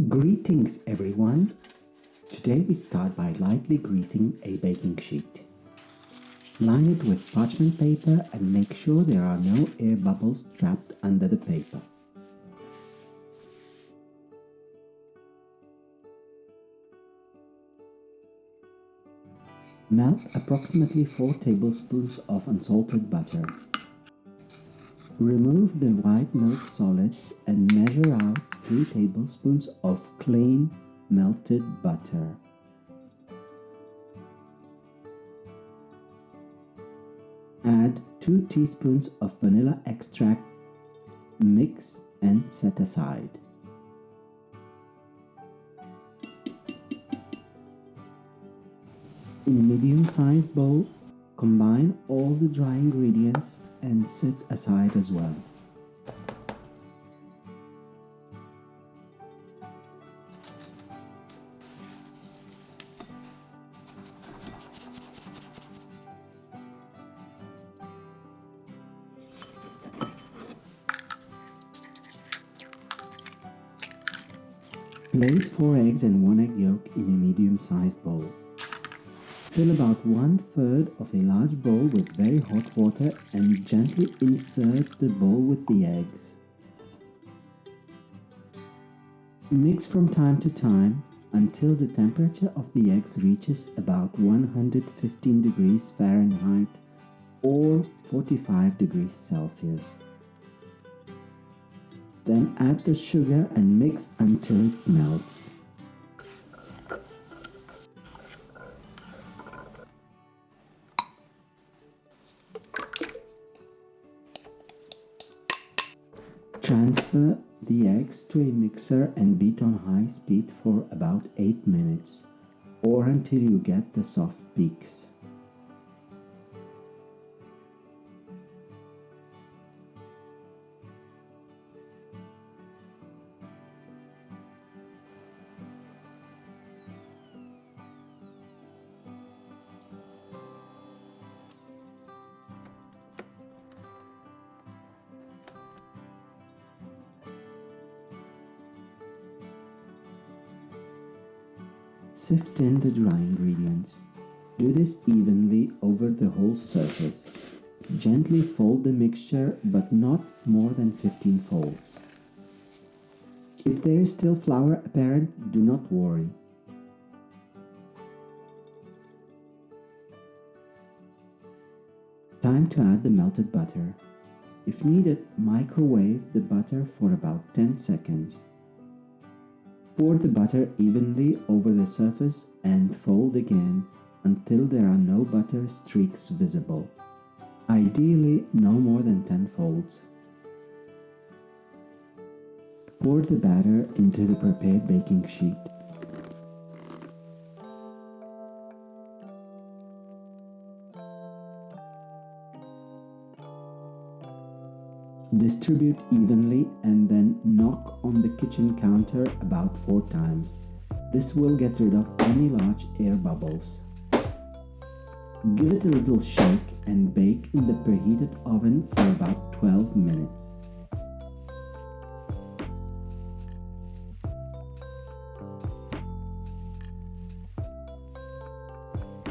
Greetings everyone! Today we start by lightly greasing a baking sheet. Line it with parchment paper and make sure there are no air bubbles trapped under the paper. Melt approximately 4 tablespoons of unsalted butter. Remove the white milk solids and measure out 3 tablespoons of clean melted butter. Add 2 teaspoons of vanilla extract, mix and set aside. In a medium-sized bowl, combine all the dry ingredients and set aside as well. Place 4 eggs and 1 egg yolk in a medium-sized bowl. Fill about 1/3 of a large bowl with very hot water and gently insert the bowl with the eggs. Mix from time to time until the temperature of the eggs reaches about 115 degrees Fahrenheit or 45 degrees Celsius. Then add the sugar and mix until it melts. Transfer the eggs to a mixer and beat on high speed for about 8 minutes or until you get the soft peaks. Sift in the dry ingredients. Do this evenly over the whole surface. Gently fold the mixture, but not more than 15 folds. If there is still flour apparent, do not worry. Time to add the melted butter. If needed, microwave the butter for about 10 seconds. Pour the butter evenly over the surface and fold again until there are no butter streaks visible. Ideally, no more than 10 folds. Pour the batter into the prepared baking sheet. Distribute evenly and then knock on the kitchen counter about 4 times. This will get rid of any large air bubbles. Give it a little shake and bake in the preheated oven for about 12 minutes.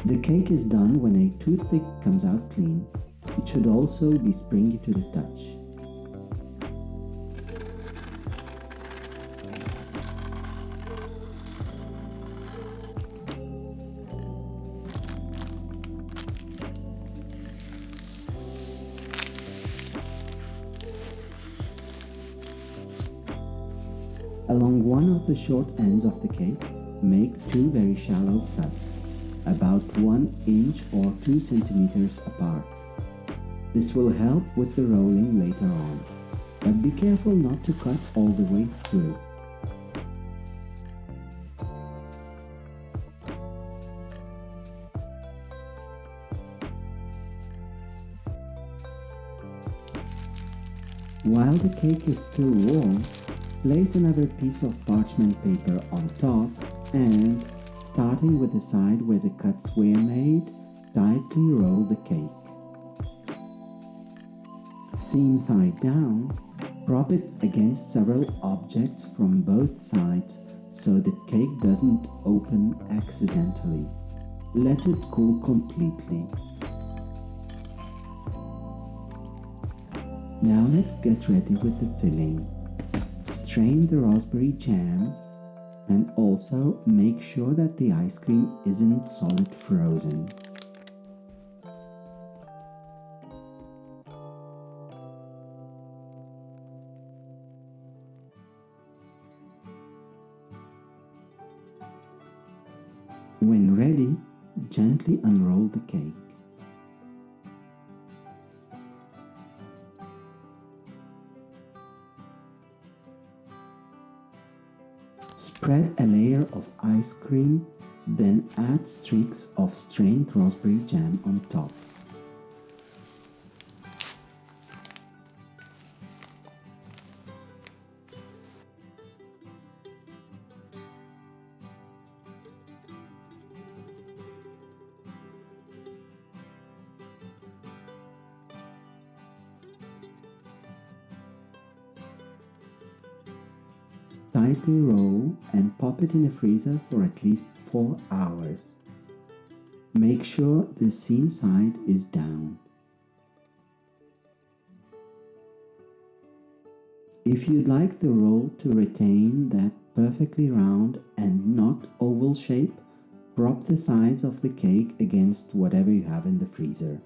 The cake is done when a toothpick comes out clean. It should also be springy to the touch. Along one of the short ends of the cake, make 2 very shallow cuts, about 1 inch or 2 centimeters apart. This will help with the rolling later on, but be careful not to cut all the way through. While the cake is still warm, place another piece of parchment paper on top and, starting with the side where the cuts were made, tightly roll the cake. Seam side down, prop it against several objects from both sides so the cake doesn't open accidentally. Let it cool completely. Now let's get ready with the filling. Strain the raspberry jam and also make sure that the ice cream isn't solid frozen. When ready, gently unroll the cake. Spread a layer of ice cream, then add streaks of strained raspberry jam on top. Tightly roll and pop it in the freezer for at least 4 hours. Make sure the seam side is down. If you'd like the roll to retain that perfectly round and not oval shape, prop the sides of the cake against whatever you have in the freezer.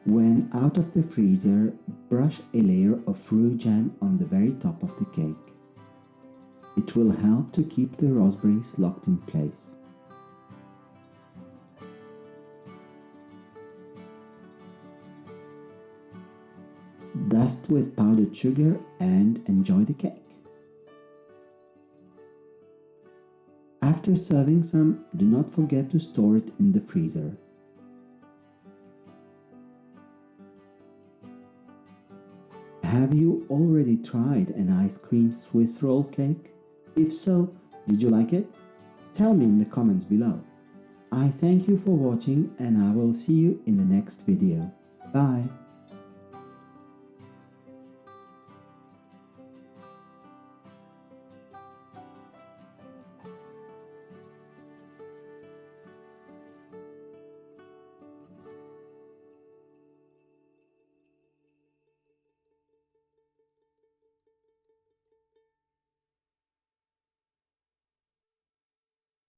When out of the freezer, brush a layer of fruit jam on the very top of the cake. It will help to keep the raspberries locked in place. Dust with powdered sugar and enjoy the cake. After serving some, do not forget to store it in the freezer. Have you already tried an ice cream Swiss roll cake? If so, did you like it? Tell me in the comments below. I thank you for watching and I will see you in the next video. Bye!